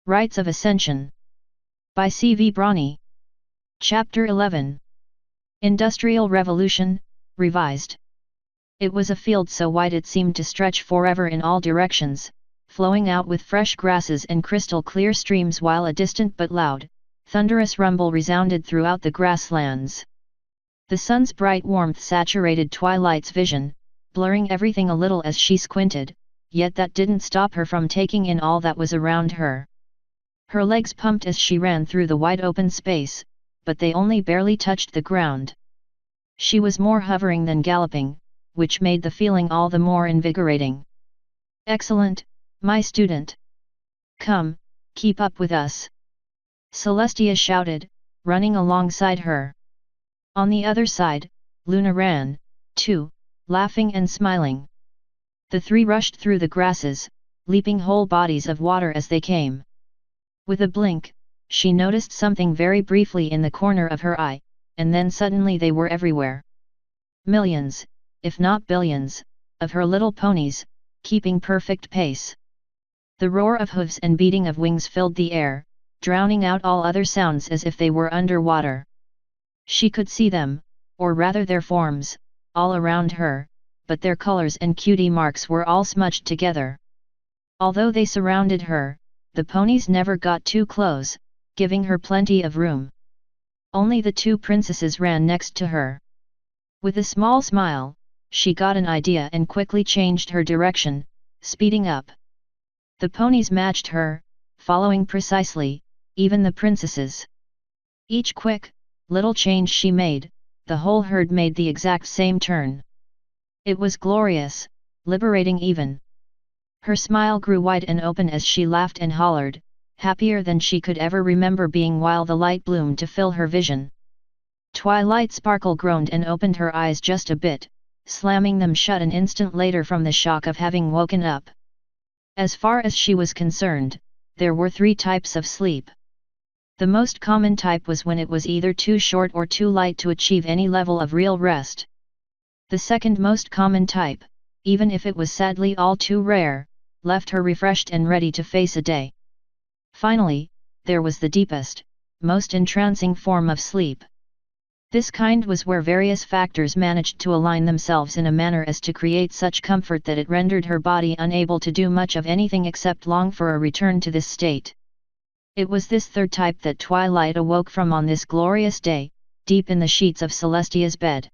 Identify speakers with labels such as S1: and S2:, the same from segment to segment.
S1: Rites of Ascension. By C.V. Brawny. Chapter 11. Industrial Revolution, Revised. It was a field so wide it seemed to stretch forever in all directions, flowing out with fresh grasses and crystal-clear streams, while a distant but loud, thunderous rumble resounded throughout the grasslands. The sun's bright warmth saturated Twilight's vision, blurring everything a little as she squinted, yet that didn't stop her from taking in all that was around her. Her legs pumped as she ran through the wide open space, but they only barely touched the ground. She was more hovering than galloping, which made the feeling all the more invigorating. "Excellent, my student! Come, keep up with us!" Celestia shouted, running alongside her. On the other side, Luna ran, too, laughing and smiling. The three rushed through the grasses, leaping whole bodies of water as they came. With a blink, she noticed something very briefly in the corner of her eye, and then suddenly they were everywhere. Millions, if not billions, of her little ponies, keeping perfect pace. The roar of hooves and beating of wings filled the air, drowning out all other sounds as if they were underwater. She could see them, or rather their forms, all around her, but their colors and cutie marks were all smudged together. Although they surrounded her, the ponies never got too close, giving her plenty of room. Only the two princesses ran next to her. With a small smile, she got an idea and quickly changed her direction, speeding up. The ponies matched her, following precisely, even the princesses. Each quick, little change she made, the whole herd made the exact same turn. It was glorious, liberating even. Her smile grew wide and open as she laughed and hollered, happier than she could ever remember being, while the light bloomed to fill her vision. Twilight Sparkle groaned and opened her eyes just a bit, slamming them shut an instant later from the shock of having woken up. As far as she was concerned, there were three types of sleep. The most common type was when it was either too short or too light to achieve any level of real rest. The second most common type, even if it was sadly all too rare, left her refreshed and ready to face a day. Finally, there was the deepest, most entrancing form of sleep. This kind was where various factors managed to align themselves in a manner as to create such comfort that it rendered her body unable to do much of anything except long for a return to this state. It was this third type that Twilight awoke from on this glorious day, deep in the sheets of Celestia's bed.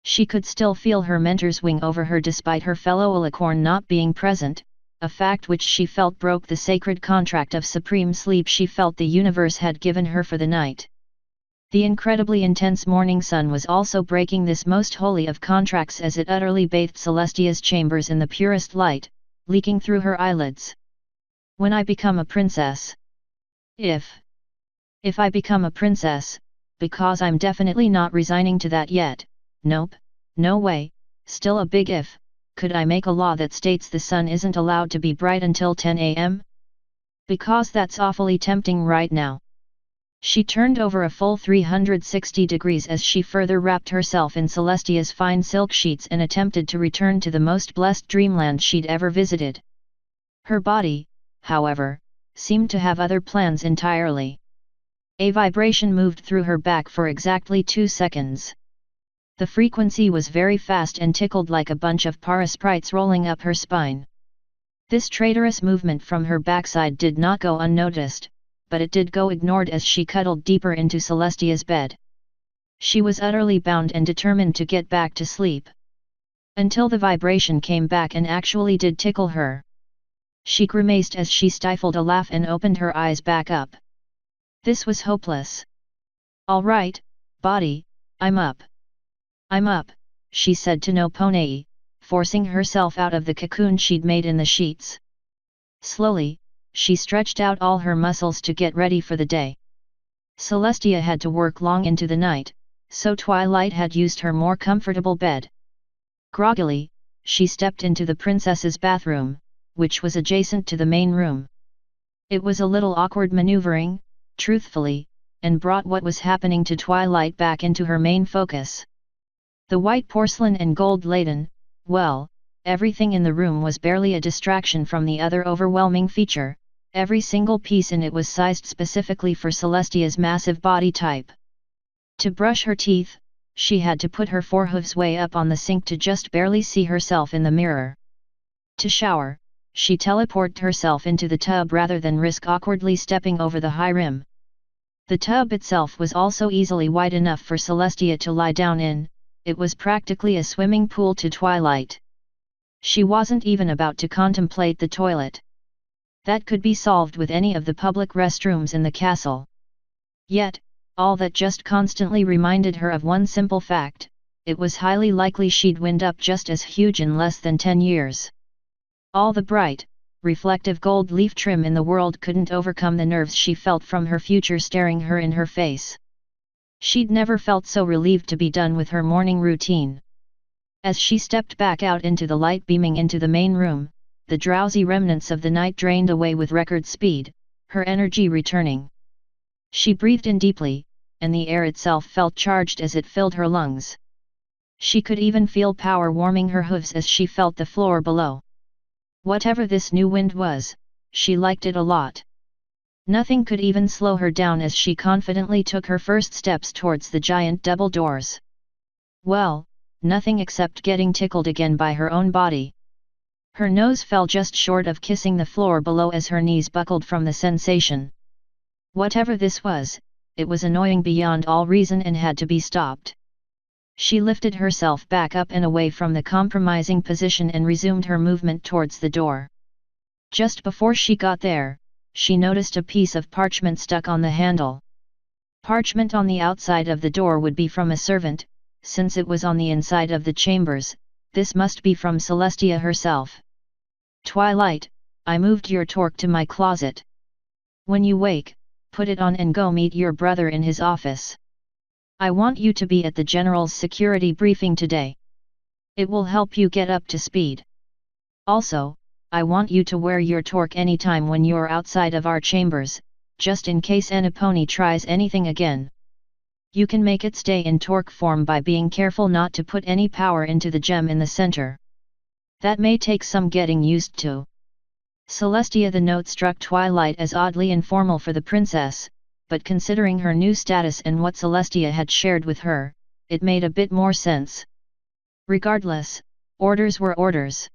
S1: She could still feel her mentor's wing over her despite her fellow alicorn not being present, a fact which she felt broke the sacred contract of supreme sleep she felt the universe had given her for the night. The incredibly intense morning sun was also breaking this most holy of contracts as it utterly bathed Celestia's chambers in the purest light, leaking through her eyelids. "When I become a princess. If I become a princess, because I'm definitely not resigning to that yet, nope, no way, still a big if. Could I make a law that states the sun isn't allowed to be bright until 10 a.m? Because that's awfully tempting right now." She turned over a full 360 degrees as she further wrapped herself in Celestia's fine silk sheets and attempted to return to the most blessed dreamland she'd ever visited. Her body, however, seemed to have other plans entirely. A vibration moved through her back for exactly 2 seconds. The frequency was very fast and tickled like a bunch of parasprites rolling up her spine. This traitorous movement from her backside did not go unnoticed, but it did go ignored as she cuddled deeper into Celestia's bed. She was utterly bound and determined to get back to sleep. Until the vibration came back and actually did tickle her. She grimaced as she stifled a laugh and opened her eyes back up. This was hopeless. "All right, body, I'm up. I'm up," she said to No Pony, forcing herself out of the cocoon she'd made in the sheets. Slowly, she stretched out all her muscles to get ready for the day. Celestia had to work long into the night, so Twilight had used her more comfortable bed. Groggily, she stepped into the princess's bathroom, which was adjacent to the main room. It was a little awkward maneuvering, truthfully, and brought what was happening to Twilight back into her main focus. The white porcelain and gold-laden, well, everything in the room was barely a distraction from the other overwhelming feature, Every single piece in it was sized specifically for Celestia's massive body type. To brush her teeth, she had to put her forehooves way up on the sink to just barely see herself in the mirror. To shower, she teleported herself into the tub rather than risk awkwardly stepping over the high rim. The tub itself was also easily wide enough for Celestia to lie down in. It was practically a swimming pool to Twilight. She wasn't even about to contemplate the toilet. That could be solved with any of the public restrooms in the castle. Yet, all that just constantly reminded her of one simple fact: it was highly likely she'd wind up just as huge in less than 10 years. All the bright, reflective gold leaf trim in the world couldn't overcome the nerves she felt from her future staring her in her face. She'd never felt so relieved to be done with her morning routine. As she stepped back out into the light beaming into the main room, the drowsy remnants of the night drained away with record speed, her energy returning. She breathed in deeply, and the air itself felt charged as it filled her lungs. She could even feel power warming her hooves as she felt the floor below. Whatever this new wind was, she liked it a lot. Nothing could even slow her down as she confidently took her first steps towards the giant double doors. Well, nothing except getting tickled again by her own body. Her nose fell just short of kissing the floor below as her knees buckled from the sensation. Whatever this was, it was annoying beyond all reason and had to be stopped. She lifted herself back up and away from the compromising position and resumed her movement towards the door. Just before she got there, she noticed a piece of parchment stuck on the handle. Parchment on the outside of the door would be from a servant. Since it was on the inside of the chambers, this must be from Celestia herself. Twilight, I moved your torque to my closet. When you wake, put it on and go meet your brother in his office. I want you to be at the General's security briefing today. It will help you get up to speed. Also, I want you to wear your torque anytime when you're outside of our chambers, just in case Aniponi tries anything again. You can make it stay in torque form by being careful not to put any power into the gem in the center. That may take some getting used to. Celestia. The note struck Twilight as oddly informal for the princess, but considering her new status and what Celestia had shared with her, it made a bit more sense. Regardless, orders were orders.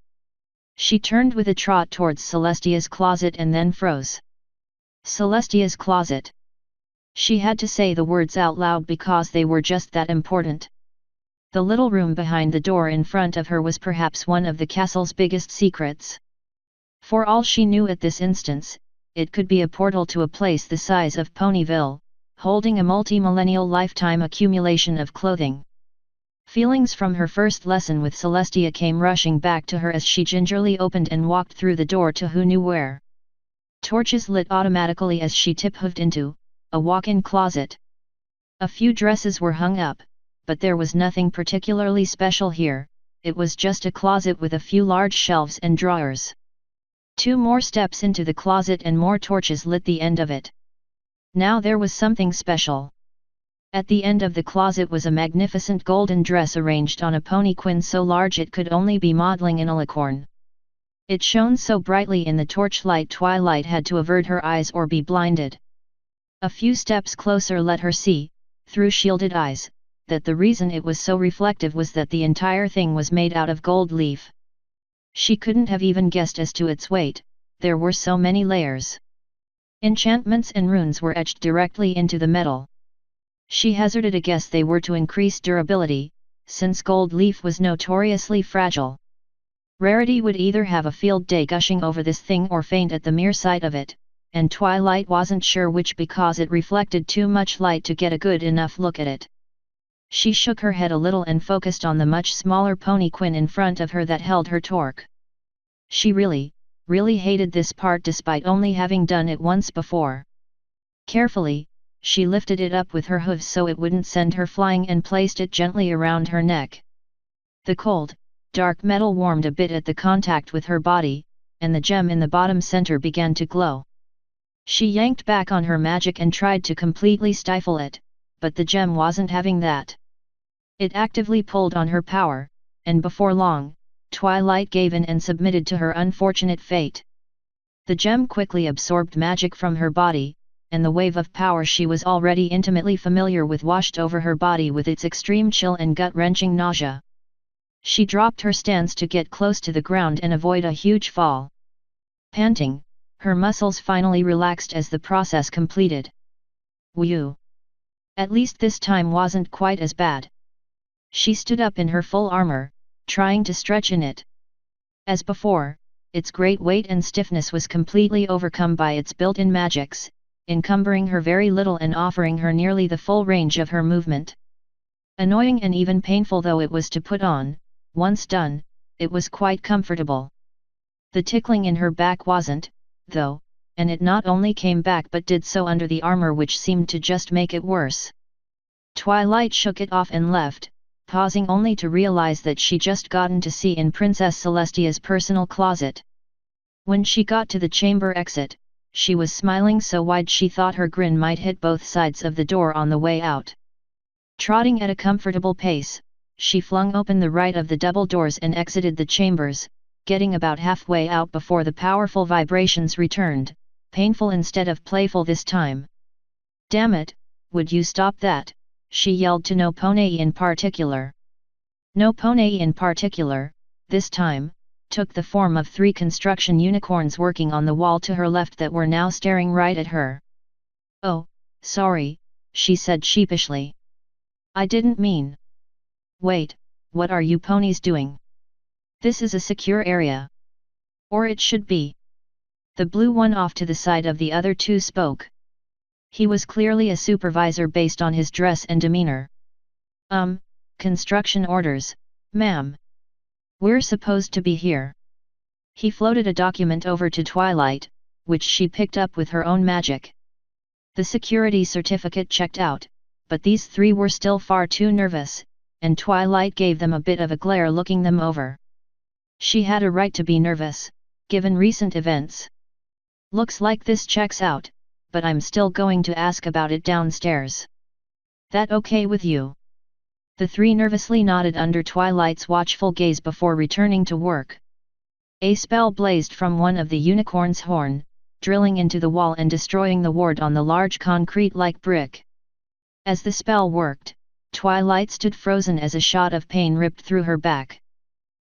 S1: She turned with a trot towards Celestia's closet and then froze. Celestia's closet. She had to say the words out loud because they were just that important. The little room behind the door in front of her was perhaps one of the castle's biggest secrets. For all she knew at this instance, it could be a portal to a place the size of Ponyville, holding a multi-millennial lifetime accumulation of clothing. Feelings from her first lesson with Celestia came rushing back to her as she gingerly opened and walked through the door to who knew where. Torches lit automatically as she tiptoed into a walk-in closet. A few dresses were hung up, but there was nothing particularly special here. It was just a closet with a few large shelves and drawers. 2 more steps into the closet and more torches lit the end of it. Now there was something special. At the end of the closet was a magnificent golden dress arranged on a ponyquin so large it could only be modeling in a licorn. It shone so brightly in the torchlight Twilight had to avert her eyes or be blinded. A few steps closer let her see, through shielded eyes, that the reason it was so reflective was that the entire thing was made out of gold leaf. She couldn't have even guessed as to its weight, there were so many layers. Enchantments and runes were etched directly into the metal. She hazarded a guess they were to increase durability, since gold leaf was notoriously fragile. Rarity would either have a field day gushing over this thing or faint at the mere sight of it, and Twilight wasn't sure which because it reflected too much light to get a good enough look at it. She shook her head a little and focused on the much smaller ponyquin in front of her that held her torque. She really hated this part despite only having done it once before. Carefully, she lifted it up with her hooves so it wouldn't send her flying and placed it gently around her neck. The cold, dark metal warmed a bit at the contact with her body, and the gem in the bottom center began to glow. She yanked back on her magic and tried to completely stifle it, but the gem wasn't having that. It actively pulled on her power, and before long, Twilight gave in and submitted to her unfortunate fate. The gem quickly absorbed magic from her body, and the wave of power she was already intimately familiar with washed over her body with its extreme chill and gut-wrenching nausea. She dropped her stance to get close to the ground and avoid a huge fall. Panting, her muscles finally relaxed as the process completed. Whew! At least this time wasn't quite as bad. She stood up in her full armor, trying to stretch in it. As before, its great weight and stiffness was completely overcome by its built-in magics, encumbering her very little and offering her nearly the full range of her movement. Annoying and even painful though it was to put on, once done, it was quite comfortable. The tickling in her back wasn't, though, and it not only came back but did so under the armor, which seemed to just make it worse. Twilight shook it off and left, pausing only to realize that she just gotten to see in Princess Celestia's personal closet. When she got to the chamber exit, she was smiling so wide she thought her grin might hit both sides of the door on the way out. Trotting at a comfortable pace, she flung open the right of the double doors and exited the chambers, getting about halfway out before the powerful vibrations returned, painful instead of playful this time. "Damn it, would you stop that?" she yelled to No Pone in particular. No Pone in particular, this time, took the form of 3 construction unicorns working on the wall to her left that were now staring right at her. "Oh, sorry," she said sheepishly. "I didn't mean." "Wait, what are you ponies doing? This is a secure area. Or it should be." The blue one off to the side of the other 2 spoke. He was clearly a supervisor based on his dress and demeanor. Construction orders, ma'am. We're supposed to be here." He floated a document over to Twilight, which she picked up with her own magic. The security certificate checked out, but these 3 were still far too nervous, and Twilight gave them a bit of a glare looking them over. She had a right to be nervous, given recent events. "Looks like this checks out, but I'm still going to ask about it downstairs. That okay with you?" The 3 nervously nodded under Twilight's watchful gaze before returning to work. A spell blazed from one of the unicorn's horn, drilling into the wall and destroying the ward on the large concrete-like brick. As the spell worked, Twilight stood frozen as a shot of pain ripped through her back.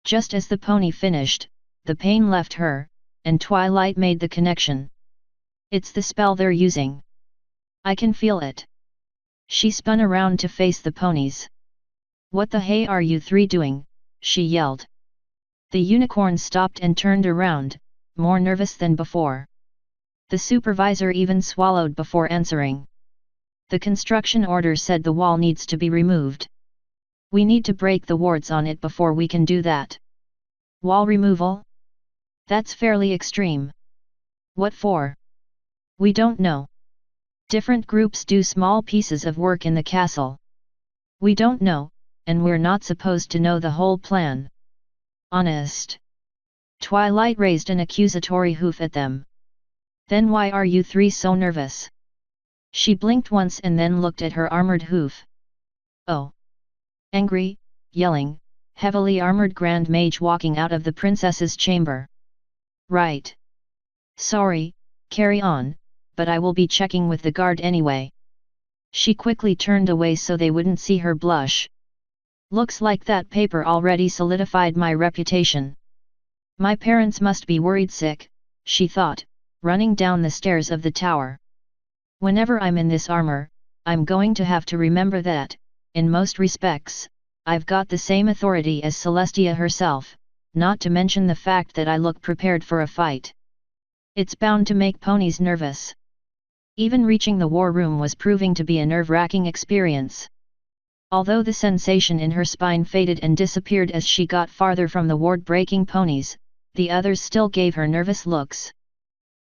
S1: Just as the pony finished, the pain left her, and Twilight made the connection. "It's the spell they're using. I can feel it." She spun around to face the ponies. "What the hey are you 3 doing?" she yelled. The unicorn stopped and turned around, more nervous than before. The supervisor even swallowed before answering. "The construction order said the wall needs to be removed. We need to break the wards on it before we can do that." "Wall removal? That's fairly extreme. What for?" "We don't know. Different groups do small pieces of work in the castle. We don't know, and we're not supposed to know the whole plan." "Honest?" Twilight raised an accusatory hoof at them. "Then why are you 3 so nervous?" She blinked once and then looked at her armored hoof. "Oh." Angry, yelling, heavily armored Grand Mage walking out of the princess's chamber. "Right. Sorry, carry on, but I will be checking with the guard anyway." She quickly turned away so they wouldn't see her blush. "Looks like that paper already solidified my reputation. My parents must be worried sick," she thought, running down the stairs of the tower. "Whenever I'm in this armor, I'm going to have to remember that, in most respects, I've got the same authority as Celestia herself, not to mention the fact that I look prepared for a fight. It's bound to make ponies nervous." Even reaching the war room was proving to be a nerve-wracking experience. Although the sensation in her spine faded and disappeared as she got farther from the ward-breaking ponies, the others still gave her nervous looks.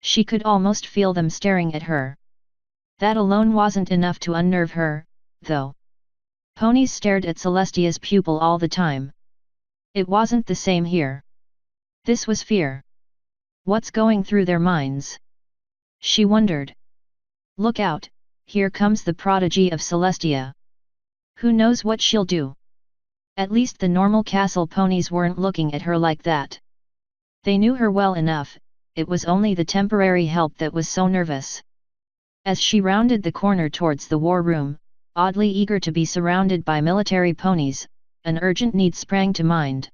S1: She could almost feel them staring at her. That alone wasn't enough to unnerve her, though. Ponies stared at Celestia's pupil all the time. It wasn't the same here. This was fear. What's going through their minds? She wondered. Look out, here comes the prodigy of Celestia. Who knows what she'll do? At least the normal castle ponies weren't looking at her like that. They knew her well enough, it was only the temporary help that was so nervous. As she rounded the corner towards the war room, oddly eager to be surrounded by military ponies, an urgent need sprang to mind.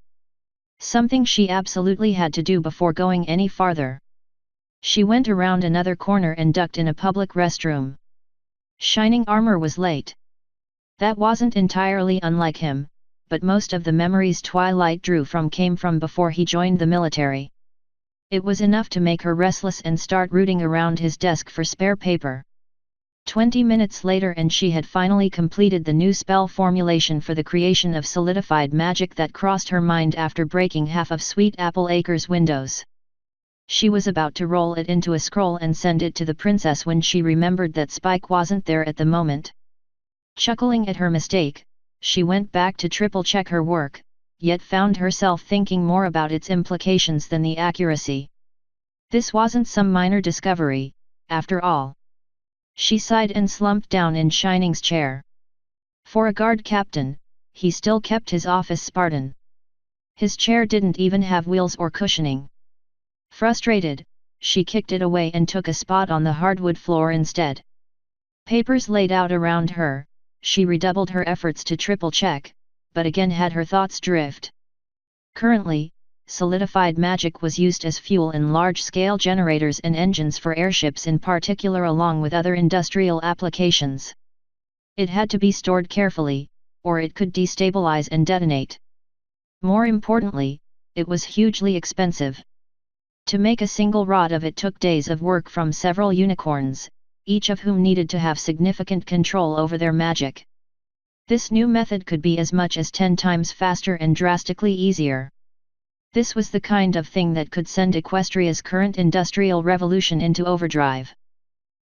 S1: Something she absolutely had to do before going any farther. She went around another corner and ducked in a public restroom. Shining Armor was late. That wasn't entirely unlike him, but most of the memories Twilight drew from came from before he joined the military. It was enough to make her restless and start rooting around his desk for spare paper. 20 minutes later and she had finally completed the new spell formulation for the creation of solidified magic that crossed her mind after breaking half of Sweet Apple Acre's windows. She was about to roll it into a scroll and send it to the princess when she remembered that Spike wasn't there at the moment. Chuckling at her mistake, she went back to triple-check her work, yet found herself thinking more about its implications than the accuracy. This wasn't some minor discovery, after all. She sighed and slumped down in Shining's chair. For a guard captain, he still kept his office Spartan. His chair didn't even have wheels or cushioning. Frustrated, she kicked it away and took a spot on the hardwood floor instead. Papers laid out around her, she redoubled her efforts to triple-check, but again had her thoughts drift. Currently, solidified magic was used as fuel in large-scale generators and engines for airships in particular, along with other industrial applications. It had to be stored carefully, or it could destabilize and detonate. More importantly, it was hugely expensive. To make a single rod of it took days of work from several unicorns, each of whom needed to have significant control over their magic. This new method could be as much as 10 times faster and drastically easier. This was the kind of thing that could send Equestria's current industrial revolution into overdrive.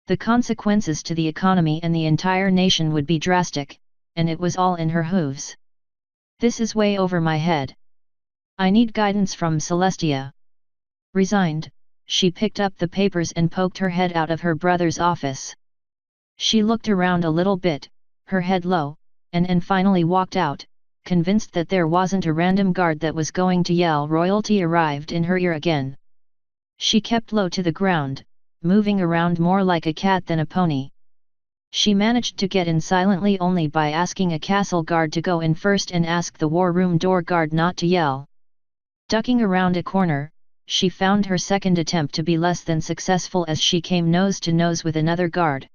S1: The consequences to the economy and the entire nation would be drastic, and it was all in her hooves. This is way over my head. I need guidance from Celestia. Resigned, she picked up the papers and poked her head out of her brother's office. She looked around a little bit, her head low, and finally walked out, convinced that there wasn't a random guard that was going to yell royalty arrived in her ear again. She kept low to the ground, moving around more like a cat than a pony. She managed to get in silently only by asking a castle guard to go in first and ask the war room door guard not to yell. Ducking around a corner, she found her second attempt to be less than successful as she came nose to nose with another guard.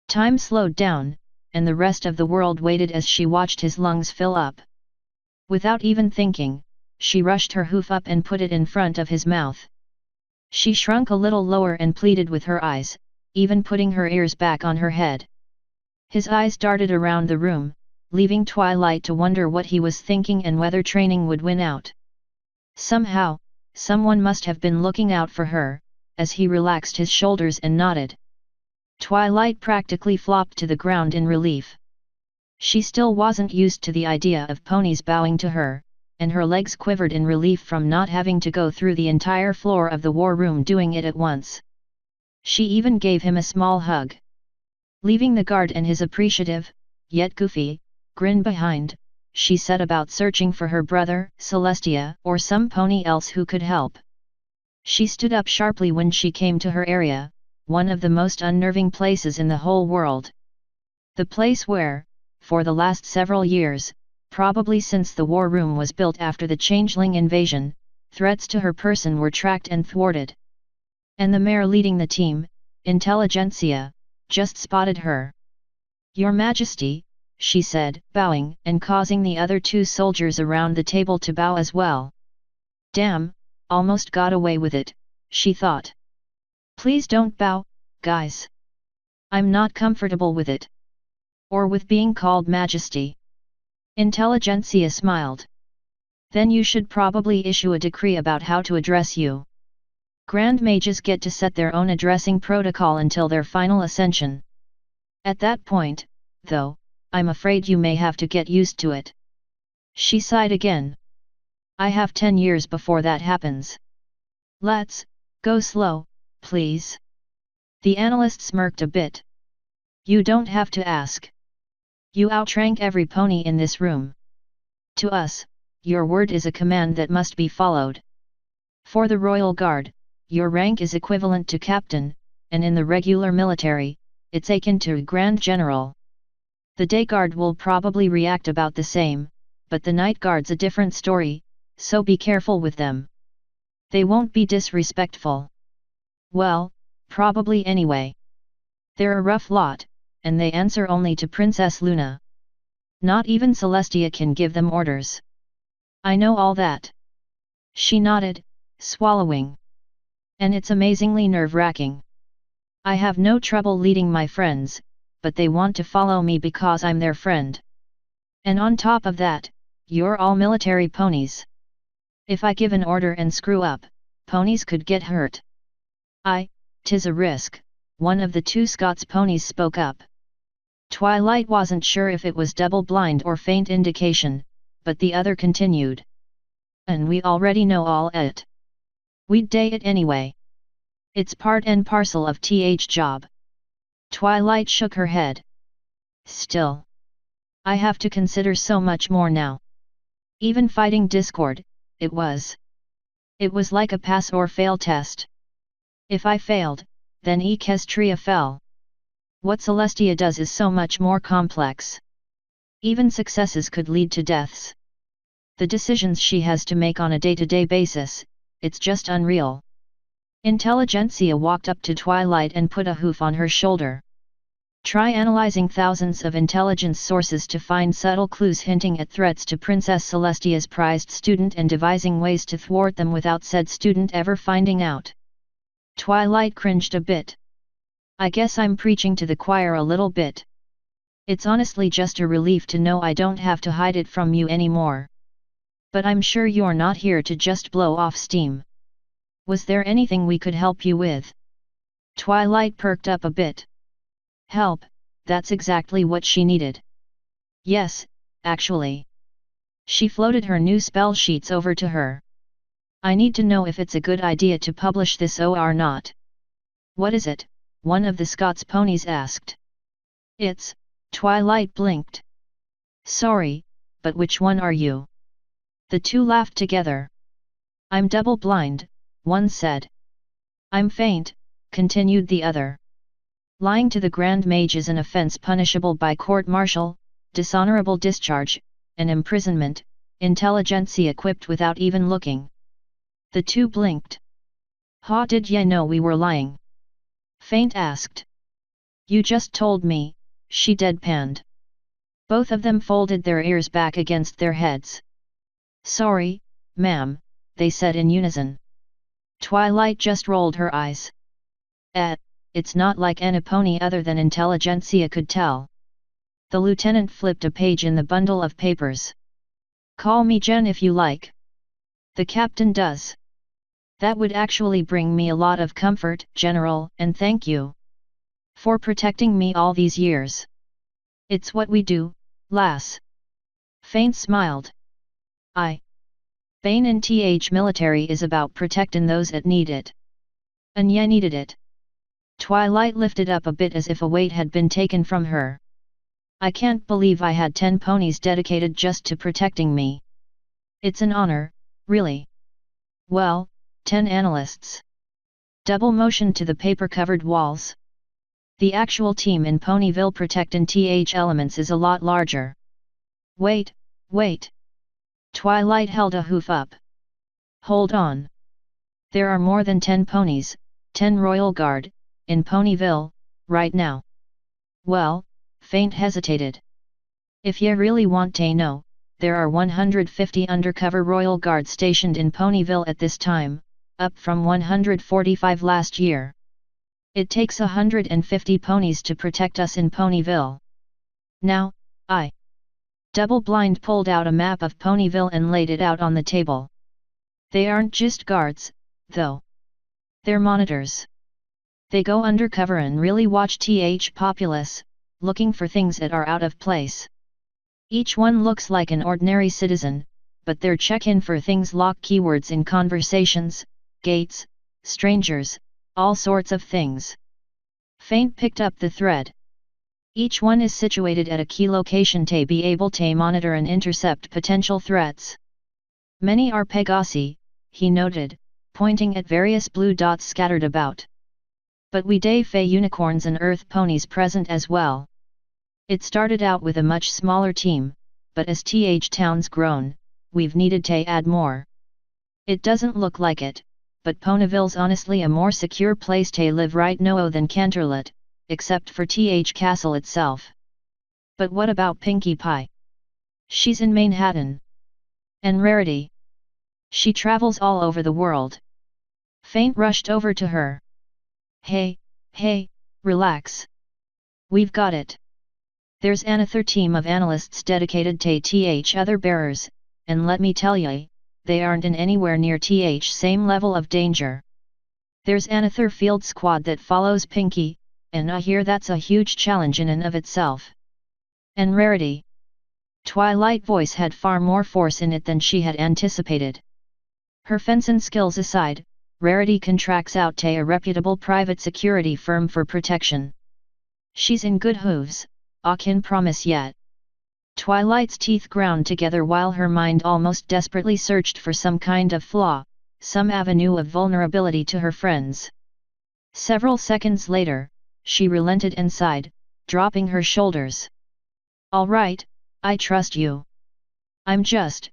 S1: Time slowed down, and the rest of the world waited as she watched his lungs fill up. Without even thinking, she rushed her hoof up and put it in front of his mouth. She shrunk a little lower and pleaded with her eyes, even putting her ears back on her head. His eyes darted around the room, leaving Twilight to wonder what he was thinking and whether training would win out. Somehow, someone must have been looking out for her, as he relaxed his shoulders and nodded. Twilight practically flopped to the ground in relief. She still wasn't used to the idea of ponies bowing to her, and her legs quivered in relief from not having to go through the entire floor of the war room doing it at once. She even gave him a small hug. Leaving the guard and his appreciative, yet goofy, grin behind, she set about searching for her brother, Celestia, or some pony else who could help. She stood up sharply when she came to her area, one of the most unnerving places in the whole world. The place where, for the last several years, probably since the war room was built after the Changeling invasion, threats to her person were tracked and thwarted. And the mayor leading the team, Intelligentsia, just spotted her. "Your Majesty," she said, bowing and causing the other 2 soldiers around the table to bow as well. Damn, almost got away with it, she thought. Please don't bow, guys. I'm not comfortable with it. Or with being called Majesty. Intelligentsia smiled. Then you should probably issue a decree about how to address you. Grand mages get to set their own addressing protocol until their final ascension. At that point, though, I'm afraid you may have to get used to it. She sighed again. I have 10 years before that happens. Let's go slow, please. The analyst smirked a bit. You don't have to ask. You outrank every pony in this room. To us, your word is a command that must be followed. For the Royal Guard, Your rank is equivalent to captain, and in the regular military, it's akin to Grand General. The day guard will probably react about the same, but the night guard's a different story, so be careful with them. They won't be disrespectful. Well, probably anyway. They're a rough lot, and they answer only to Princess Luna. Not even Celestia can give them orders. I know all that. She nodded, swallowing. And it's amazingly nerve-wracking. I have no trouble leading my friends, but they want to follow me because I'm their friend. And on top of that, you're all military ponies. If I give an order and screw up, ponies could get hurt. 'Tis a risk, one of the two Scots ponies spoke up. Twilight wasn't sure if it was double-blind or faint indication, but the other continued. And we already know all it. We'd day it anyway. It's part and parcel of th job. Twilight shook her head. Still. I have to consider so much more now. Even fighting Discord, it was like a pass or fail test. If I failed, then Equestria fell. What Celestia does is so much more complex. Even successes could lead to deaths. The decisions she has to make on a day-to-day basis, it's just unreal. Intelligentsia walked up to Twilight and put a hoof on her shoulder. Try analyzing thousands of intelligence sources to find subtle clues hinting at threats to Princess Celestia's prized student and devising ways to thwart them without said student ever finding out. Twilight cringed a bit. I guess I'm preaching to the choir a little bit. It's honestly just a relief to know I don't have to hide it from you anymore. But I'm sure you're not here to just blow off steam. Was there anything we could help you with? Twilight perked up a bit. Help, that's exactly what she needed. Yes, actually. She floated her new spell sheets over to her. I need to know if it's a good idea to publish this or not. What is it? One of the Scots ponies asked. It's, Twilight blinked. Sorry, but which one are you? The two laughed together. I'm double-blind, one said. I'm faint, continued the other. Lying to the Grand Mage is an offense punishable by court-martial, dishonorable discharge, and imprisonment, Intelligentsia equipped without even looking. The two blinked. How did ye know we were lying? Faint asked. You just told me, she deadpanned. Both of them folded their ears back against their heads. Sorry, ma'am, they said in unison. Twilight just rolled her eyes. It's not like any pony other than Intelligentsia could tell. The lieutenant flipped a page in the bundle of papers. Call me Jen if you like. The captain does. That would actually bring me a lot of comfort, General, and thank you for protecting me all these years. It's what we do, lass. Faint smiled. Bane in th military is about protecting those that need it. And ye needed it. Twilight lifted up a bit as if a weight had been taken from her. I can't believe I had 10 ponies dedicated just to protecting me. It's an honor, really. Well, 10 analysts. Double motion to the paper-covered walls. The actual team in Ponyville protecting th elements is a lot larger. Wait. Twilight held a hoof up. Hold on. There are more than 10 ponies, 10 Royal Guard, in Ponyville, right now. Well, Faint hesitated. If ye really want to know, there are 150 undercover Royal Guard stationed in Ponyville at this time, up from 145 last year. It takes 150 ponies to protect us in Ponyville. Now, Double-blind pulled out a map of Ponyville and laid it out on the table. They aren't just guards, though. They're monitors. They go undercover and really watch th populace, looking for things that are out of place. Each one looks like an ordinary citizen, but they're check-in for things lock keywords in conversations, gates, strangers, all sorts of things. Faint picked up the thread. Each one is situated at a key location to be able to monitor and intercept potential threats. Many are Pegasi, he noted, pointing at various blue dots scattered about. But we day fey unicorns and earth ponies present as well. It started out with a much smaller team, but as town's grown, we've needed to add more. It doesn't look like it, but Ponyville's honestly a more secure place to live right now than Canterlot, except for Castle itself. But what about Pinkie Pie? She's in Manhattan. And Rarity? She travels all over the world. Faint rushed over to her. Hey, relax. We've got it. There's another team of analysts dedicated to other bearers, and let me tell you, they aren't in anywhere near same level of danger. There's another field squad that follows Pinkie, and I hear that's a huge challenge in and of itself. And Rarity? Twilight voice had far more force in it than she had anticipated. Her fencing skills aside, Rarity contracts out to a reputable private security firm for protection. She's in good hooves, I can promise yet. Twilight's teeth ground together while her mind almost desperately searched for some kind of flaw, some avenue of vulnerability to her friends. Several seconds later, she relented and sighed, dropping her shoulders. All right, I trust you. I'm just,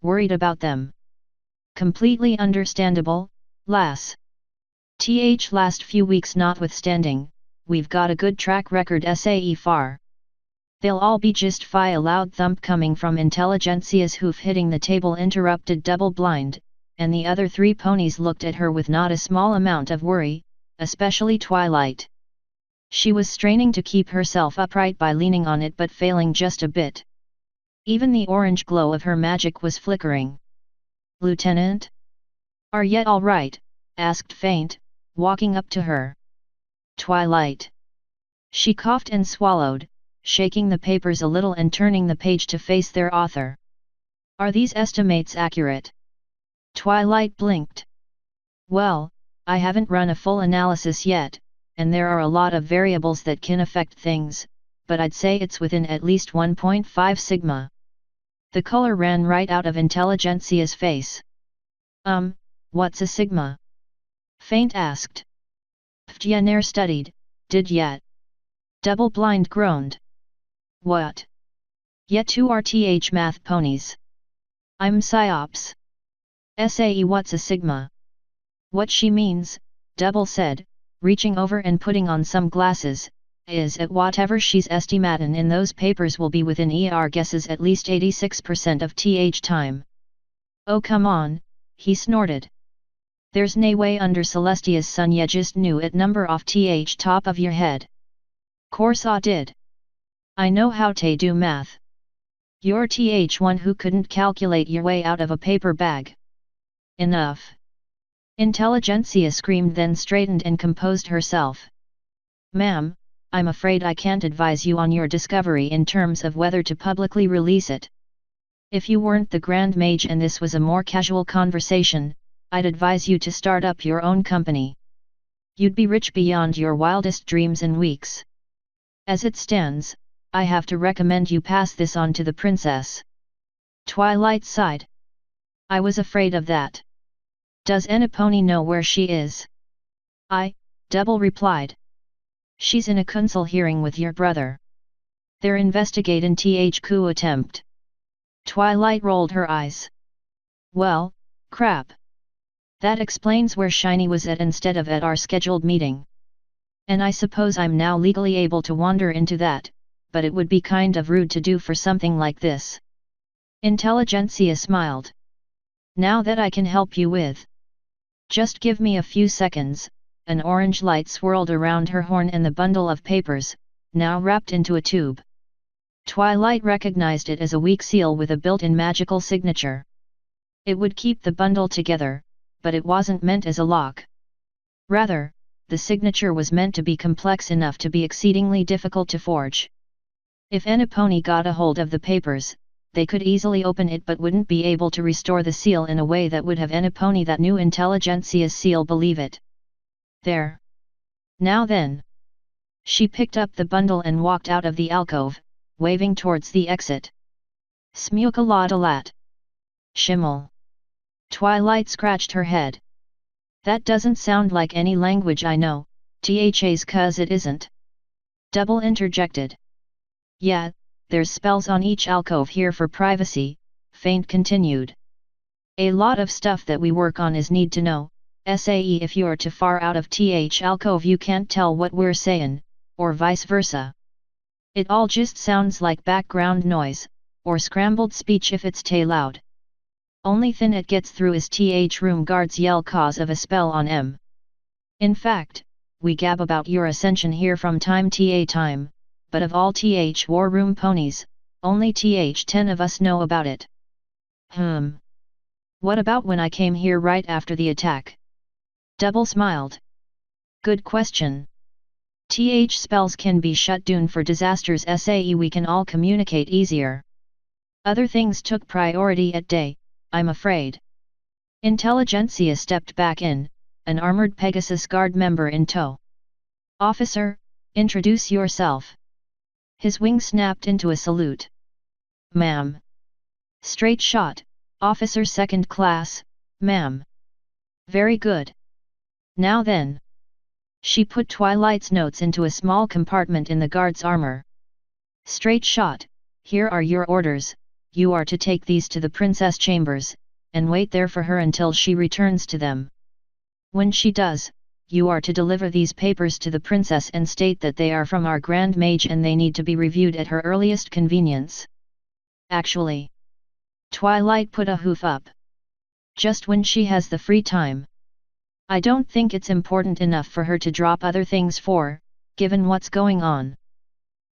S1: worried about them. Completely understandable, lass. Last few weeks notwithstanding, we've got a good track record far. They'll all be just fine. A loud thump coming from Intelligentsia's hoof hitting the table interrupted Double Blind, and the other three ponies looked at her with not a small amount of worry, especially Twilight. She was straining to keep herself upright by leaning on it but failing just a bit. Even the orange glow of her magic was flickering. Lieutenant? Are yet all right? Asked Faint, walking up to her. Twilight. She coughed and swallowed, shaking the papers a little and turning the page to face their author. Are these estimates accurate? Twilight blinked. Well, I haven't run a full analysis yet, and there are a lot of variables that can affect things, but I'd say it's within at least 1.5 sigma. The color ran right out of Intelligentsia's face. What's a sigma? Faint asked. P'tya ne'er studied, did yet. Double Blind groaned. What? Yet two RTH math ponies. I'm Psyops. What's a sigma? What she means, Double said, reaching over and putting on some glasses, is at whatever she's estimatin' in those papers will be within ER guesses at least 86% of time. Oh come on, he snorted. There's nae way under Celestia's sun ye just knew it number off top of your head. Course I did. I know how to do math. You're one who couldn't calculate your way out of a paper bag. Enough. Intelligentsia screamed, then straightened and composed herself. Ma'am, I'm afraid I can't advise you on your discovery in terms of whether to publicly release it. If you weren't the Grand Mage and this was a more casual conversation, I'd advise you to start up your own company. You'd be rich beyond your wildest dreams in weeks. As it stands, I have to recommend you pass this on to the princess. Twilight sighed. I was afraid of that. Does any pony know where she is? Double replied. She's in a council hearing with your brother. They're investigating coup attempt. Twilight rolled her eyes. Well, crap. That explains where Shiny was at instead of at our scheduled meeting. And I suppose I'm now legally able to wander into that, but it would be kind of rude to do for something like this. Intelligentsia smiled. Now that I can help you with. Just give me a few seconds. An orange light swirled around her horn and the bundle of papers, now wrapped into a tube. Twilight recognized it as a weak seal with a built-in magical signature. It would keep the bundle together, but it wasn't meant as a lock. Rather, the signature was meant to be complex enough to be exceedingly difficult to forge. If any pony got a hold of the papers, they could easily open it but wouldn't be able to restore the seal in a way that would have any pony that knew Intelligentsia's seal believe it. There. Now then. She picked up the bundle and walked out of the alcove, waving towards the exit. Smukaladat. Shimmel. Twilight scratched her head. That doesn't sound like any language I know, thas 'cause it isn't. Double interjected. Yeah, there's spells on each alcove here for privacy, Faint continued. A lot of stuff that we work on is need to know, SAE if you're too far out of th alcove you can't tell what we're saying, or vice versa. It all just sounds like background noise, or scrambled speech if it's too loud. Only thing it gets through is th room guards yell cause of a spell on M. In fact, we gab about your ascension here from time to time, but of all th war room ponies, only th 10 of us know about it. What about when I came here right after the attack? Double smiled. Good question. Th spells can be shut down for disasters SAE we can all communicate easier. Other things took priority at day, I'm afraid. Intelligentsia stepped back in, an armored Pegasus Guard member in tow. Officer, introduce yourself. His wing snapped into a salute. Ma'am. Straight shot, Officer Second Class, ma'am. Very good. Now then. She put Twilight's notes into a small compartment in the guard's armor. Straight shot, here are your orders, you are to take these to the princess chambers, and wait there for her until she returns to them. When she does, you are to deliver these papers to the princess and state that they are from our Grand Mage and they need to be reviewed at her earliest convenience. Actually, Twilight put a hoof up. Just when she has the free time. I don't think it's important enough for her to drop other things given what's going on.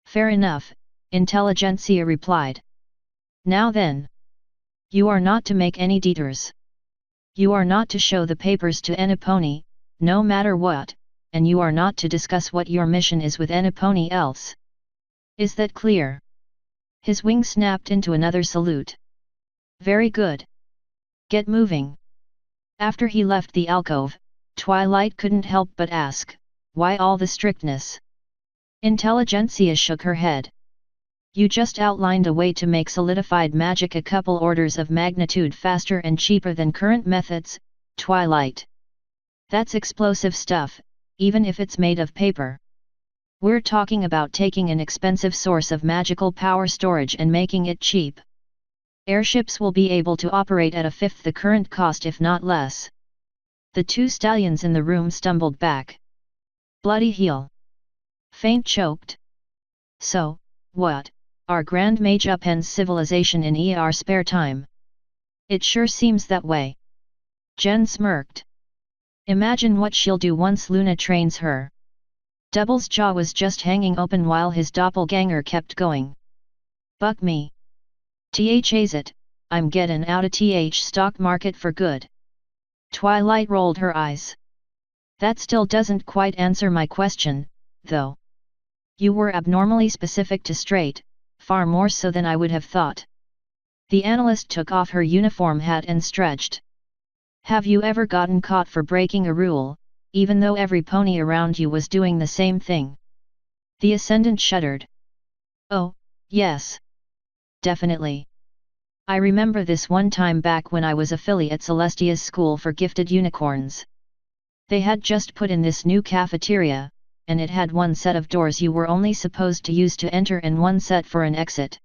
S1: Fair enough, Intelligentsia replied. Now then. You are not to make any detours. You are not to show the papers to any pony, no matter what, and you are not to discuss what your mission is with any pony else. Is that clear? His wing snapped into another salute. Very good. Get moving. After he left the alcove, Twilight couldn't help but ask, why all the strictness? Intelligentsia shook her head. You just outlined a way to make solidified magic a couple orders of magnitude faster and cheaper than current methods, Twilight. That's explosive stuff, even if it's made of paper. We're talking about taking an expensive source of magical power storage and making it cheap. Airships will be able to operate at a fifth the current cost if not less. The two stallions in the room stumbled back. Bloody heel. Faint choked. So, what, our Grand Mage upends civilization in our spare time? It sure seems that way. Jen smirked. Imagine what she'll do once Luna trains her. Double's jaw was just hanging open while his doppelganger kept going. Buck me. Thas it, I'm getting out of th stock market for good. Twilight rolled her eyes. That still doesn't quite answer my question, though. You were abnormally specific to straight, far more so than I would have thought. The analyst took off her uniform hat and stretched. Have you ever gotten caught for breaking a rule, even though every pony around you was doing the same thing? The Ascendant shuddered. Oh, yes. Definitely. I remember this one time back when I was a filly at Celestia's school for gifted unicorns. They had just put in this new cafeteria, and it had one set of doors you were only supposed to use to enter and one set for an exit.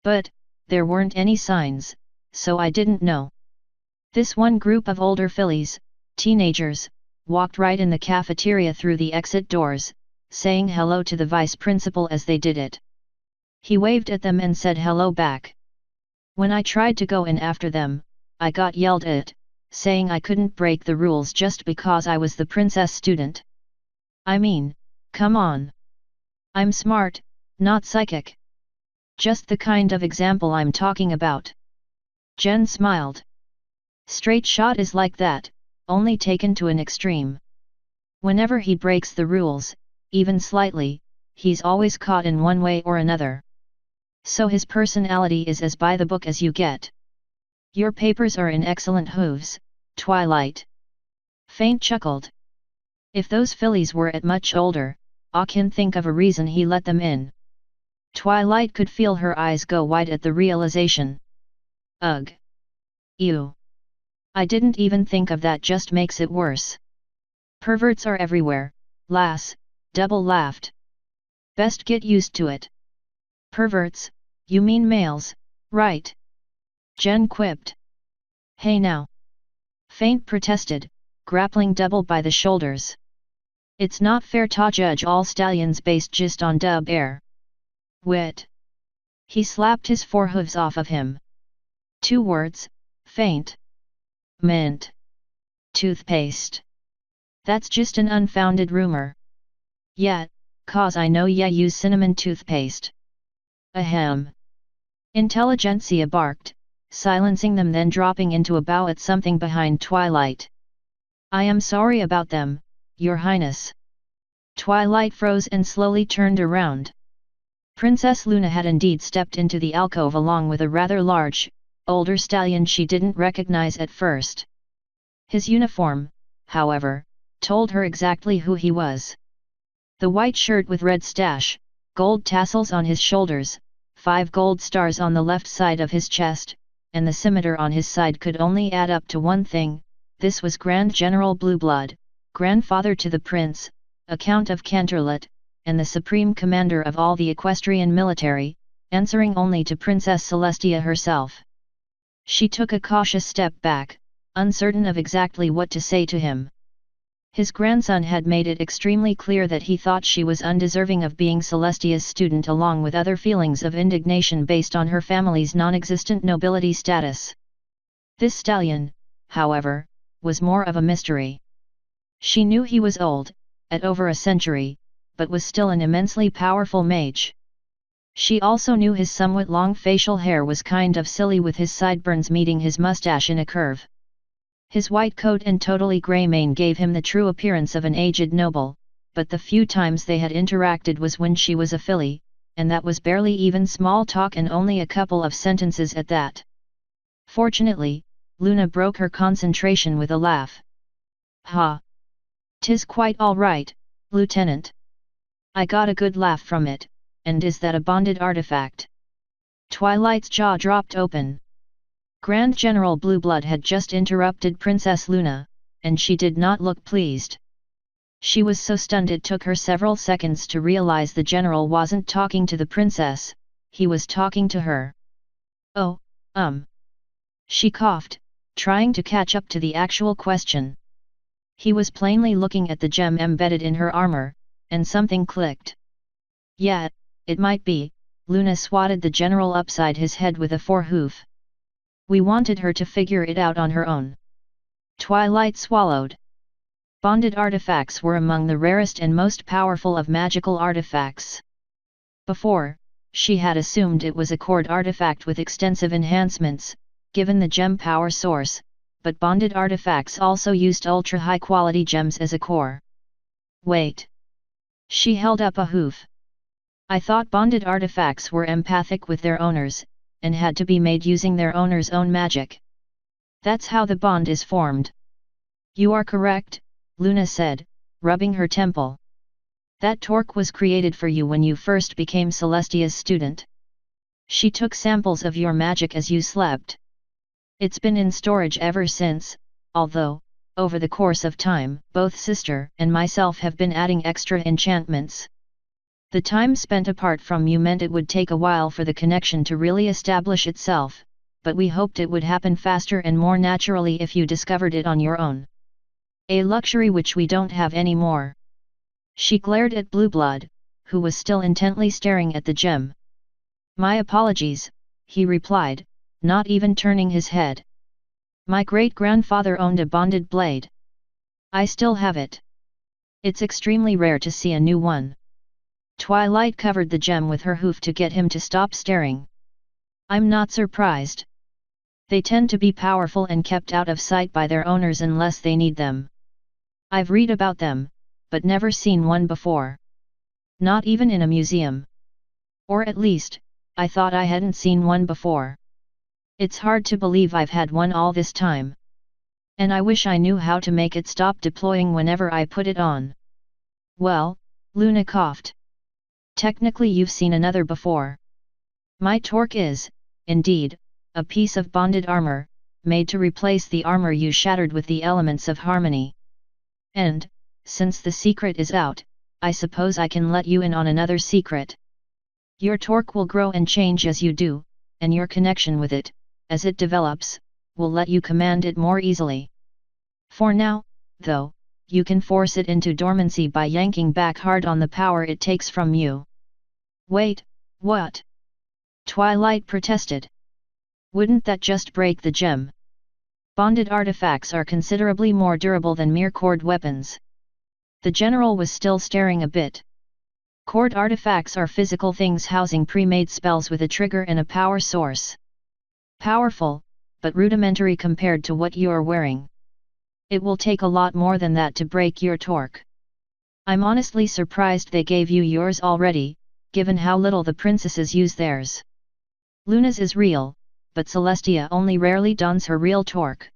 S1: But, there weren't any signs, so I didn't know. This one group of older fillies, teenagers, walked right in the cafeteria through the exit doors, saying hello to the vice principal as they did it. He waved at them and said hello back. When I tried to go in after them, I got yelled at, saying I couldn't break the rules just because I was the princess student. I mean, come on. I'm smart, not psychic. Just the kind of example I'm talking about. Jen smiled. Straight shot is like that, only taken to an extreme. Whenever he breaks the rules, even slightly, he's always caught in one way or another. So his personality is as by the book as you get. Your papers are in excellent hooves, Twilight. Faint chuckled. If those fillies were at much older, I can think of a reason he let them in. Twilight could feel her eyes go wide at the realization. Ugh. Ew. I didn't even think of that, just makes it worse. Perverts are everywhere, lass, Double laughed. Best get used to it. Perverts, you mean males, right? Jen quipped. Hey now. Faint protested, grappling Double by the shoulders. It's not fair to judge all stallions based just on dub air. Wit. He slapped his forehooves off of him. 2 words, faint. Mint. Toothpaste. That's just an unfounded rumor. Yet, cause I know ya use cinnamon toothpaste. Ahem. Intelligentsia barked, silencing them, then dropping into a bow at something behind Twilight. I am sorry about them, Your Highness. Twilight froze and slowly turned around. Princess Luna had indeed stepped into the alcove along with a rather large, older stallion she didn't recognize at first. His uniform, however, told her exactly who he was. The white shirt with red stash, gold tassels on his shoulders, 5 gold stars on the left side of his chest, and the scimitar on his side could only add up to one thing: this was Grand General Blueblood, grandfather to the prince, a Count of Canterlot, and the supreme commander of all the equestrian military, answering only to Princess Celestia herself. She took a cautious step back, uncertain of exactly what to say to him. His grandson had made it extremely clear that he thought she was undeserving of being Celestia's student, along with other feelings of indignation based on her family's non-existent nobility status. This stallion, however, was more of a mystery. She knew he was old, at over a century, but was still an immensely powerful mage. She also knew his somewhat long facial hair was kind of silly, with his sideburns meeting his mustache in a curve. His white coat and totally grey mane gave him the true appearance of an aged noble, but the few times they had interacted was when she was a filly, and that was barely even small talk and only a couple of sentences at that. Fortunately, Luna broke her concentration with a laugh. Ha! 'Tis quite all right, Lieutenant. I got a good laugh from it, and is that a bonded artifact? Twilight's jaw dropped open. Grand General Blueblood had just interrupted Princess Luna, and she did not look pleased. She was so stunned it took her several seconds to realize the general wasn't talking to the princess, he was talking to her. Oh, She coughed, trying to catch up to the actual question. He was plainly looking at the gem embedded in her armor, and something clicked. Yeah, it might be. Luna swatted the general upside his head with a forehoof. We wanted her to figure it out on her own. Twilight swallowed. Bonded artifacts were among the rarest and most powerful of magical artifacts. Before, she had assumed it was a cord artifact with extensive enhancements, given the gem power source, but bonded artifacts also used ultra-high quality gems as a core. Wait. She held up a hoof. I thought bonded artifacts were empathic with their owners, and had to be made using their owner's own magic. That's how the bond is formed. You are correct, Luna said, rubbing her temple. That torque was created for you when you first became Celestia's student. She took samples of your magic as you slept. It's been in storage ever since, although, over the course of time, both sister and myself have been adding extra enchantments. The time spent apart from you meant it would take a while for the connection to really establish itself, but we hoped it would happen faster and more naturally if you discovered it on your own. A luxury which we don't have anymore. She glared at Blueblood, who was still intently staring at the gem. My apologies, he replied, not even turning his head. My great-grandfather owned a bonded blade. I still have it. It's extremely rare to see a new one. Twilight covered the gem with her hoof to get him to stop staring. I'm not surprised. They tend to be powerful and kept out of sight by their owners unless they need them. I've read about them, but never seen one before. Not even in a museum. Or at least, I thought I hadn't seen one before. It's hard to believe I've had one all this time. And I wish I knew how to make it stop deploying whenever I put it on. Well, Luna coughed. Technically you've seen another before. My torque is, indeed, a piece of bonded armor, made to replace the armor you shattered with the elements of harmony. And, since the secret is out, I suppose I can let you in on another secret. Your torque will grow and change as you do, and your connection with it, as it develops, will let you command it more easily. For now, though, you can force it into dormancy by yanking back hard on the power it takes from you. Wait, what? Twilight protested. Wouldn't that just break the gem? Bonded artifacts are considerably more durable than mere cord weapons. The general was still staring a bit. Cord artifacts are physical things housing pre-made spells with a trigger and a power source. Powerful, but rudimentary compared to what you're wearing. It will take a lot more than that to break your torque. I'm honestly surprised they gave you yours already, given how little the princesses use theirs. Luna's is real, but Celestia only rarely dons her real torque.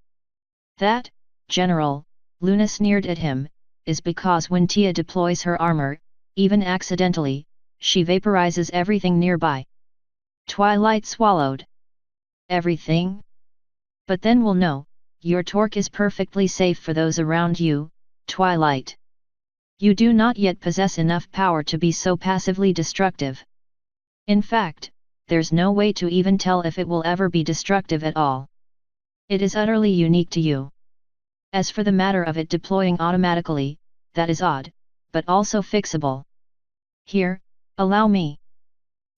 S1: That, General, Luna sneered at him, is because when Tia deploys her armor, even accidentally, she vaporizes everything nearby. Twilight swallowed. Everything? But then we'll know, your torque is perfectly safe for those around you, Twilight. You do not yet possess enough power to be so passively destructive. In fact, there's no way to even tell if it will ever be destructive at all. It is utterly unique to you. As for the matter of it deploying automatically, that is odd, but also fixable. Here, allow me.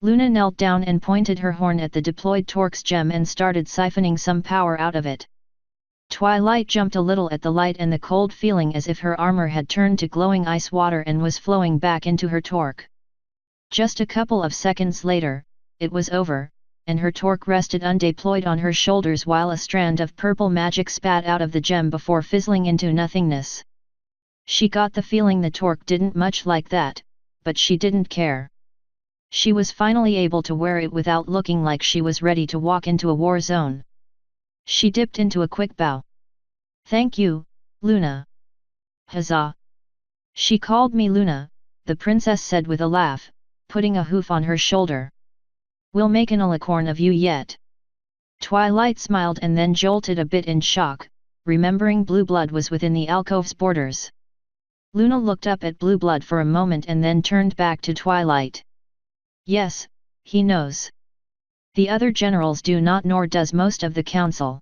S1: Luna knelt down and pointed her horn at the deployed Torque's gem and started siphoning some power out of it. Twilight jumped a little at the light and the cold feeling as if her armor had turned to glowing ice water and was flowing back into her torque. Just a couple of seconds later, it was over, and her torque rested undeployed on her shoulders while a strand of purple magic spat out of the gem before fizzling into nothingness. She got the feeling the torque didn't much like that, but she didn't care. She was finally able to wear it without looking like she was ready to walk into a war zone. She dipped into a quick bow. Thank you, Luna. Huzzah! She called me Luna, the princess said with a laugh, putting a hoof on her shoulder. We'll make an alicorn of you yet. Twilight smiled and then jolted a bit in shock, remembering Blue Blood was within the alcove's borders. Luna looked up at Blue Blood for a moment and then turned back to Twilight. Yes, he knows. The other generals do not, nor does most of the council.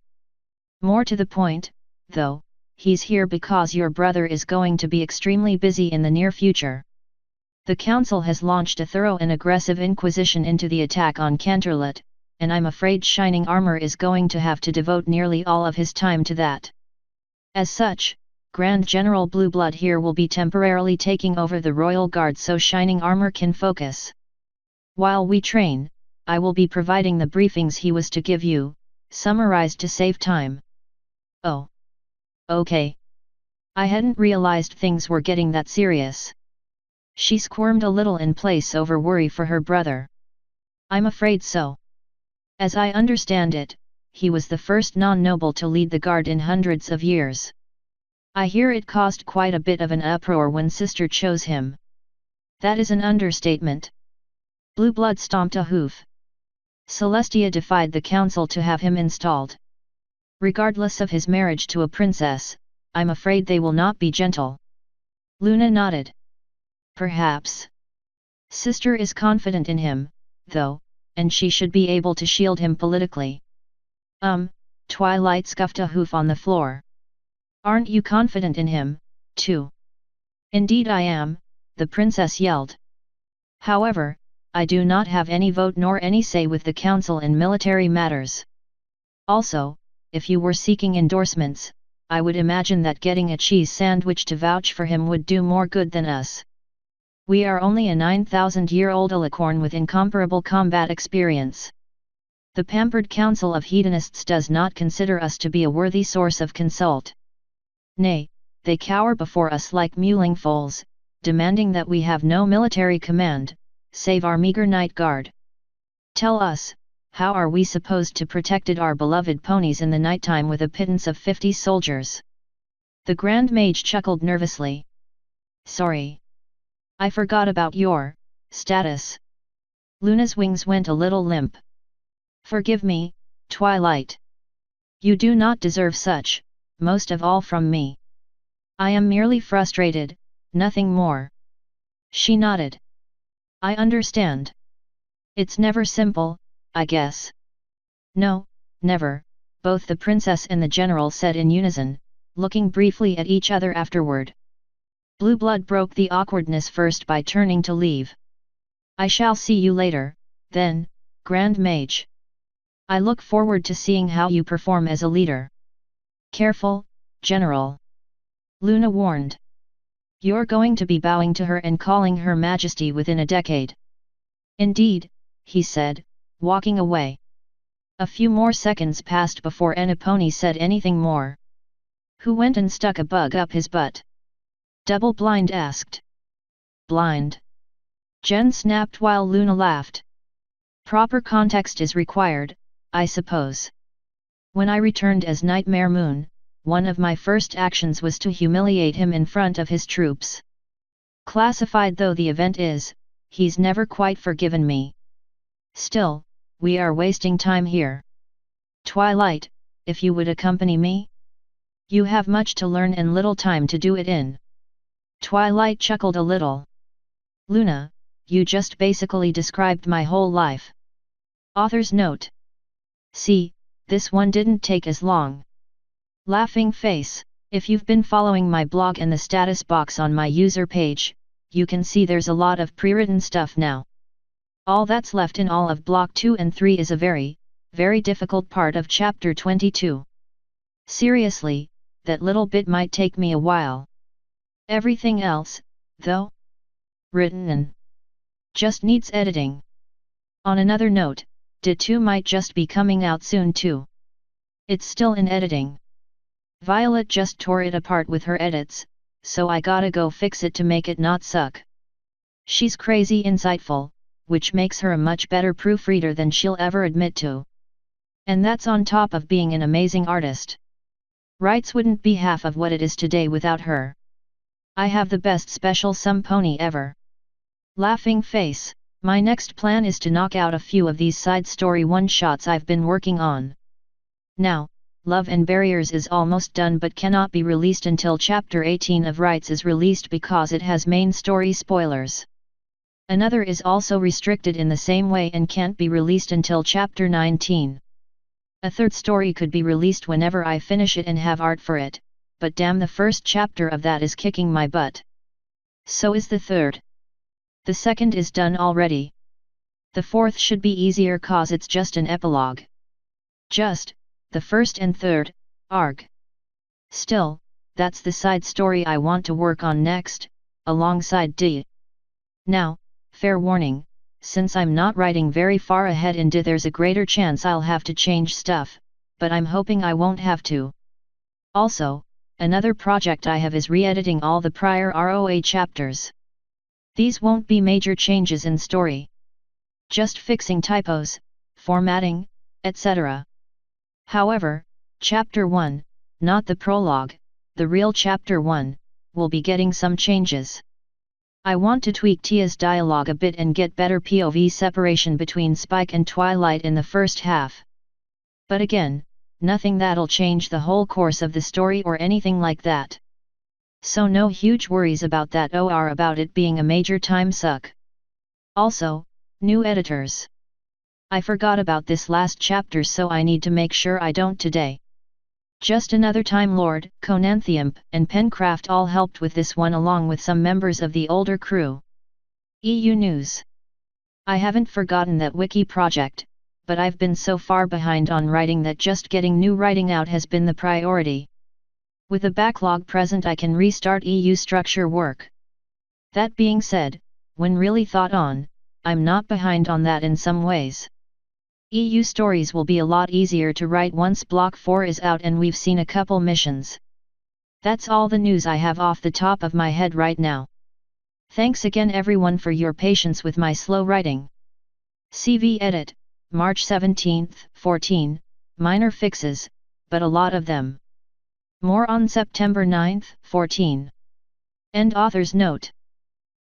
S1: More to the point, though, he's here because your brother is going to be extremely busy in the near future. The council has launched a thorough and aggressive inquisition into the attack on Canterlot, and I'm afraid Shining Armor is going to have to devote nearly all of his time to that. As such, Grand General Blue Blood here will be temporarily taking over the Royal Guard so Shining Armor can focus. While we train, I will be providing the briefings he was to give you, summarized to save time. Oh. Okay. I hadn't realized things were getting that serious. She squirmed a little in place over worry for her brother. I'm afraid so. As I understand it, he was the first non-noble to lead the guard in hundreds of years. I hear it caused quite a bit of an uproar when Sister chose him. That is an understatement. Blue Blood stomped a hoof. Celestia defied the council to have him installed. Regardless of his marriage to a princess, I'm afraid they will not be gentle. Luna nodded. Perhaps. Sister is confident in him, though, and she should be able to shield him politically. Twilight scuffed a hoof on the floor. Aren't you confident in him, too? Indeed I am, the princess yelled. However, I do not have any vote nor any say with the council in military matters. Also, if you were seeking endorsements, I would imagine that getting a cheese sandwich to vouch for him would do more good than us. We are only a 9,000-year-old alicorn with incomparable combat experience. The pampered council of hedonists does not consider us to be a worthy source of consult. Nay, they cower before us like mewling foals, demanding that we have no military command, save our meager night guard. Tell us, how are we supposed to protect our beloved ponies in the nighttime with a pittance of 50 soldiers? The Grand Mage chuckled nervously. Sorry. I forgot about your status. Luna's wings went a little limp. Forgive me, Twilight. You do not deserve such, most of all from me. I am merely frustrated, nothing more. She nodded. I understand. It's never simple, I guess. No, never, both the princess and the general said in unison, looking briefly at each other afterward. Blue Blood broke the awkwardness first by turning to leave. I shall see you later, then, Grand Mage. I look forward to seeing how you perform as a leader. Careful, General. Luna warned. You're going to be bowing to her and calling her Majesty within a decade. Indeed, he said, walking away. A few more seconds passed before Ennaponi said anything more. Who went and stuck a bug up his butt? Double Blind asked. Blind? Jen snapped while Luna laughed. Proper context is required, I suppose. When I returned as Nightmare Moon, one of my first actions was to humiliate him in front of his troops. Classified though the event is, he's never quite forgiven me. Still, we are wasting time here. Twilight, if you would accompany me? You have much to learn and little time to do it in. Twilight chuckled a little. Luna, you just basically described my whole life. Author's note. See, this one didn't take as long. Laughing face. If you've been following my blog and the status box on my user page, you can see there's a lot of pre-written stuff now. All that's left in all of block 2 and 3 is a very, very difficult part of chapter 22. Seriously, that little bit might take me a while. Everything else, though, written and just needs editing. On another note, Did 2 might just be coming out soon too. It's still in editing. Violet just tore it apart with her edits, so I gotta go fix it to make it not suck. She's crazy insightful, which makes her a much better proofreader than she'll ever admit to. And that's on top of being an amazing artist. Rites wouldn't be half of what it is today without her. I have the best special sum pony ever. Laughing face. My next plan is to knock out a few of these side story one-shots I've been working on. Now, Love and Barriers is almost done but cannot be released until chapter 18 of Rites is released because it has main story spoilers. Another is also restricted in the same way and can't be released until chapter 19. A third story could be released whenever I finish it and have art for it, but damn, the first chapter of that is kicking my butt. So is the third. The second is done already. The fourth should be easier cause it's just an epilogue. Just, the first and third, arg. Still, that's the side story I want to work on next, alongside D. Now, fair warning, since I'm not writing very far ahead in D, there's a greater chance I'll have to change stuff, but I'm hoping I won't have to. Also, another project I have is re-editing all the prior ROA chapters. These won't be major changes in story. Just fixing typos, formatting, etc. However, Chapter 1, not the prologue, the real Chapter 1, will be getting some changes. I want to tweak Tia's dialogue a bit and get better POV separation between Spike and Twilight in the first half. But again, nothing that'll change the whole course of the story or anything like that. So no huge worries about that or about it being a major time suck. Also, new editors. I forgot about this last chapter, so I need to make sure I don't today. Just another Time Lord, Conanthium, and Pencraft all helped with this one along with some members of the older crew. EU News. I haven't forgotten that wiki project, but I've been so far behind on writing that just getting new writing out has been the priority. With a backlog present, I can restart EU structure work. That being said, when really thought on, I'm not behind on that in some ways. EU stories will be a lot easier to write once Block 4 is out and we've seen a couple missions. That's all the news I have off the top of my head right now. Thanks again everyone for your patience with my slow writing. CV Edit, March 17, 14, minor fixes, but a lot of them. More on September 9, 14. End author's note.